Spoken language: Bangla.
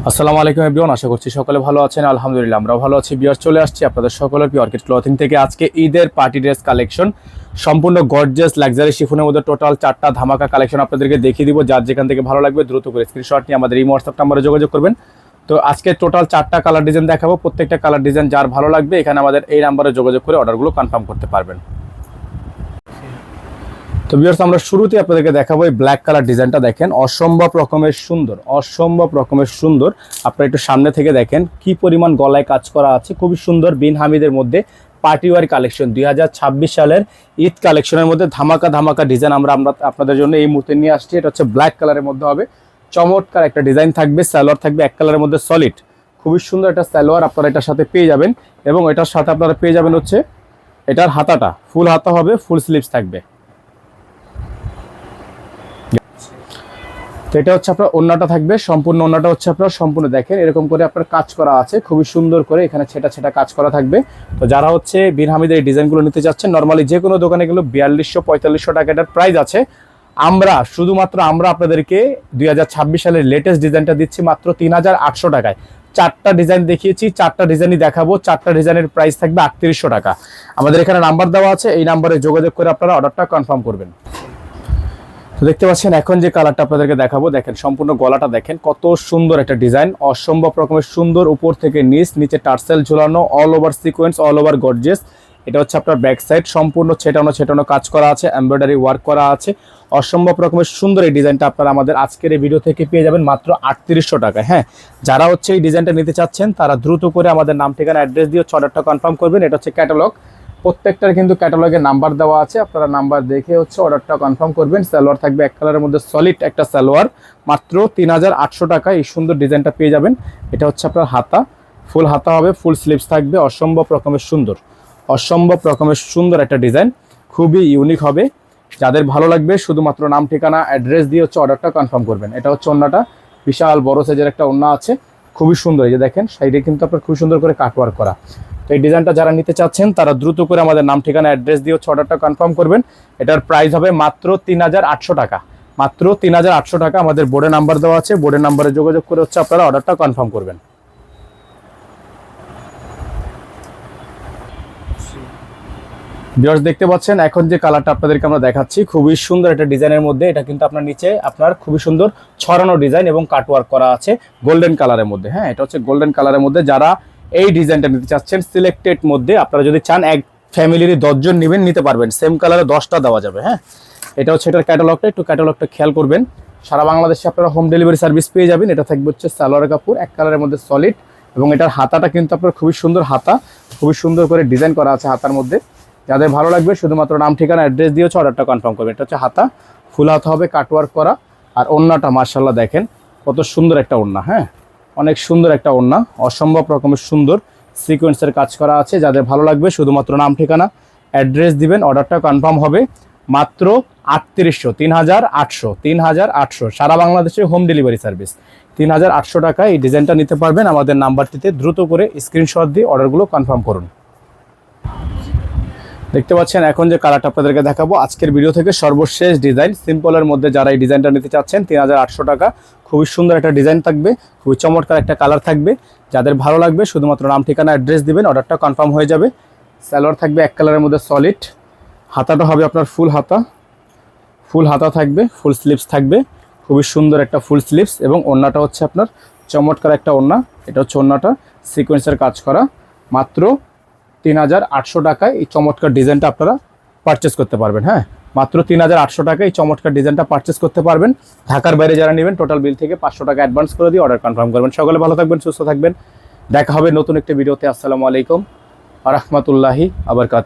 আসসালামু আলাইকুম এভরিওয়ান, আশা করছি সকলে ভালো আছেন। আলহামদুলিল্লাহ আমরাও ভালো আছি। বিয়ার চলে আসছি আপনাদের সকলের প্রিয় অর্কিড ক্লথিং থেকে আজকে ঈদের পার্টি ড্রেস কালেকশন, সম্পূর্ণ গর্জিয়াস লাক্সারি শিফনের মধ্যে টোটাল 4টা ধামাকা কালেকশন আপনাদেরকে দেখিয়ে দিব। যার যেখান থেকে ভালো লাগবে দ্রুত করে স্ক্রিনশট নিয়ে আমাদের এই হোয়াটসঅ্যাপ নাম্বারে যোগাযোগ করবেন। তো আজকে টোটাল 4টা কালার ডিজাইন দেখাবো, প্রত্যেকটা কালার ডিজাইন যার ভালো লাগবে এখানে আমাদের এই নাম্বারে যোগাযোগ করে অর্ডারগুলো কনফার্ম করতে পারবেন। তো ভিউয়ার্স, আমরা শুরুতে আপনাদেরকে দেখাবো এই ব্ল্যাক কালার ডিজাইনটা। দেখেন অসম্ভব রকমের সুন্দর, অসম্ভব রকমের সুন্দর। আপনারা একটু সামনে থেকে দেখেন কি পরিমাণ গলায় কাজ করা আছে, খুবই সুন্দর। বিন হামিদের মধ্যে পার্টি ওয়ার কালেকশন 2026 সালের ঈদ কালেকশনের মধ্যে ধামাকা ধামাকা ডিজাইন আমরা আপনাদের জন্য এই মুহূর্তে নিয়ে আসছি। এটা হচ্ছে ব্ল্যাক কালারের মধ্যে হবে, চমৎকার একটা ডিজাইন থাকবে। সালোয়ার থাকবে এক কালারের মধ্যে সলিড, খুবই সুন্দর একটা সালোয়ার আপনারা এটার সাথে পেয়ে যাবেন। এবং এটার সাথে আপনারা পেয়ে যাবেন হচ্ছে এটার হাতাটা ফুল হাতা হবে, ফুল স্লিভস থাকবে। তো এটা হচ্ছে আপনার ওন্নাটা থাকবে, সম্পূর্ণ ওন্নাটা হচ্ছে আপনার সম্পূর্ণ দেখেন এরকম করে আপনার কাজ করা আছে, খুবই সুন্দর করে এখানে ছেটা ছেটা কাজ করা থাকবে। তো যারা হচ্ছে বিন হামিদের এই ডিজাইনগুলো নিতে চাচ্ছেন, নর্মালি যে কোনো দোকানে গেলে 4200-4500 টাকা এটার প্রাইস আছে। শুধুমাত্র আমরা আপনাদেরকে 2026 সালের লেটেস্ট ডিজাইনটা দিচ্ছি মাত্র 3800 টাকায়। 4টা ডিজাইন দেখিয়েছি, 4টা ডিজাইনই দেখাবো। 4টা ডিজাইনের প্রাইস থাকবে 3800 টাকা। আমাদের এখানে নাম্বার দেওয়া আছে, এই নাম্বারে যোগাযোগ করে আপনারা অর্ডারটা কনফার্ম করবেন। তো দেখতে পাচ্ছেন এখন যে কালারটা আপনাদেরকে দেখাবো, দেখেন সম্পূর্ণ গলাটা দেখেন কত সুন্দর একটা ডিজাইন, অসম্ভব রকমের সুন্দর। উপর থেকে নিচে টার্সেল ঝুলানো, all over sequence, all over gorgeous. এটা হচ্ছে আপনার ব্যাক সাইড, সম্পূর্ণ ছেটানো কাজ করা আছে, এমব্রয়ডারি ওয়ার্ক করা আছে। অসম্ভব রকমের সুন্দর এই ডিজাইনটা আপনারা আমাদের আজকের এই ভিডিও থেকে পেয়ে যাবেন মাত্র 3800 টাকায়। হ্যাঁ, যারা হচ্ছে এই ডিজাইনটা নিতে চাচ্ছেন তারা দ্রুত করে আমাদের নাম ঠিকানা অ্যাড্রেস দিয়ে অর্ডারটা কনফার্ম করবেন। এটা হচ্ছে ক্যাটালগ, প্রত্যেকটার কিন্তু ক্যাটালগে নাম্বার দেওয়া আছে, আপনারা নাম্বার দেখে হচ্ছে অর্ডারটা কনফার্ম করবেন। সালোয়ার থাকবে এক কালারের মধ্যে সলিড একটা সালোয়ার, মাত্র 3800 টাকায় এই সুন্দর ডিজাইনটা পেয়ে যাবেন। এটা হচ্ছে আপনার হাতা, ফুল হাতা হবে, ফুল স্লিভস থাকবে। অসম্ভব রকমের সুন্দর, অসম্ভব রকমের সুন্দর একটা ডিজাইন, খুবই ইউনিক হবে। যাদের ভালো লাগবে শুধুমাত্র নাম ঠিকানা অ্যাড্রেস দিয়ে হচ্ছে অর্ডারটা কনফার্ম করবেন। এটা হচ্ছে ওন্নাটা, বিশাল বড় সাইজের একটা ওন্না আছে, খুবই সুন্দর। এই যে দেখেন সাইডে কিন্তু আপনার খুব সুন্দর করে কাটওয়ার্ক করা। তো এই ডিজাইনটা যারা নিতে চাচ্ছেন তারা দ্রুত করে আমাদের নাম ঠিকানা অ্যাড্রেস দিয়ে হচ্ছে অর্ডারটা কনফার্ম করবেন। এটার প্রাইস হবে মাত্র 3800 টাকা, মাত্র 3800 টাকা। আমাদের বোর্ডে নাম্বার দেওয়া আছে, বোর্ডের নাম্বারে যোগাযোগ করে হচ্ছে আপনারা অর্ডারটা কনফার্ম করবেন। ভিউয়ার্স দেখতে পাচ্ছেন এখন যে কালারটা আপনাদেরকে আমরা দেখাচ্ছি, খুবই সুন্দর একটা ডিজাইনের মধ্যে। এটা কিন্তু আপনার নিচে আপনার খুবই সুন্দর ছড়ানো ডিজাইন এবং কাটওয়ার্ক করা আছে গোল্ডেন কালারের মধ্যে। হ্যাঁ, এটা হচ্ছে গোল্ডেন কালারের মধ্যে। যারা এই ডিজাইনটা নিতে চাচ্ছেন সিলেক্টেড মধ্যে, আপনারা যদি চান এক ফ্যামিলির 10 জন নেবেন নিতে পারবেন, সেম কালারে 10টা দেওয়া যাবে। হ্যাঁ, এটা হচ্ছে এটার ক্যাটালগটা, একটু ক্যাটালগটা খেয়াল করবেন। সারা বাংলাদেশে আপনারা হোম ডেলিভারি সার্ভিস পেয়ে যাবেন। এটা থাকবে হচ্ছে সালোয়ার কাপড় এক কালারের মধ্যে সলিড, এবং এটার হাতাটা কিন্তু আপনার খুবই সুন্দর হাতা, খুবই সুন্দর করে ডিজাইন করা আছে হাতার মধ্যে। যাদের ভালো লাগবে শুধুমাত্র নাম ঠিকানা অ্যাড্রেস দিয়ে হচ্ছে অর্ডারটা কনফার্ম করবেন। এটা হচ্ছে হাতা, ফুল হাতা হবে, কাটওয়ার্ক করা। আর ওন্নাটা মাশাআল্লাহ দেখেন কত সুন্দর একটা ওন্না। হ্যাঁ, অনেক সুন্দর একটা ওন্না, অসম্ভব রকমের সুন্দর সিকোয়েন্সের কাজ করা আছে। যাদের ভালো লাগবে শুধুমাত্র নাম ঠিকানা অ্যাড্রেস দিবেন, অর্ডারটা কনফার্ম হবে মাত্র 3800, 3800 সারা বাংলাদেশে হোম ডেলিভারি সার্ভিস। 3800 টাকা এই ডিজাইনটা নিতে পারবেন। আমাদের নাম্বারটিতে দ্রুত করে স্ক্রিনশট দিয়ে অর্ডারগুলো কনফার্ম করুন। দেখতে পাচ্ছেন এখন যে কালারটা আপনাদেরকে দেখাবো আজকের ভিডিও থেকে সর্বশেষ ডিজাইন, সিম্পলের মধ্যে যারা এই ডিজাইনটা নিতে চাচ্ছেন 3800 টাকা। খুবই সুন্দর একটা ডিজাইন থাকবে, খুবই চমৎকার একটা কালার থাকবে। যাদের ভালো লাগবে শুধুমাত্র নাম ঠিকানা অ্যাড্রেস দিবেন, অর্ডারটা কনফার্ম হয়ে যাবে। সালোয়ার থাকবে এক কালারের মধ্যে সলিড, হাতাটা হবে আপনার ফুল হাতা, ফুল হাতা থাকবে, ফুল স্লিভস থাকবে, খুবই সুন্দর একটা ফুল স্লিভস। এবং ওন্নাটা হচ্ছে আপনার চমৎকার একটা ওন্না। এটা হচ্ছে ওন্নাটা সিকোয়েন্সের কাজ করা, মাত্র 3800 টাকায় এই চমৎকার ডিজাইনটা আপনারা পারচেস করতে পারবেন। হ্যাঁ, মাত্র 3800 টাকায় এই চমৎকার ডিজাইনটা পারচেস করতে পারবেন। ঢাকার বাইরে যারা নেবেন টোটাল বিল থেকে 500 টাকা অ্যাডভান্স করে দিয়ে অর্ডার কনফার্ম করবেন। সকলে ভালো থাকবেন, সুস্থ থাকবেন, দেখা হবে নতুন একটি ভিডিওতে। আসসালামু আলাইকুম ওয়া রাহমাতুল্লাহি ওয়া বারাকাতুহু।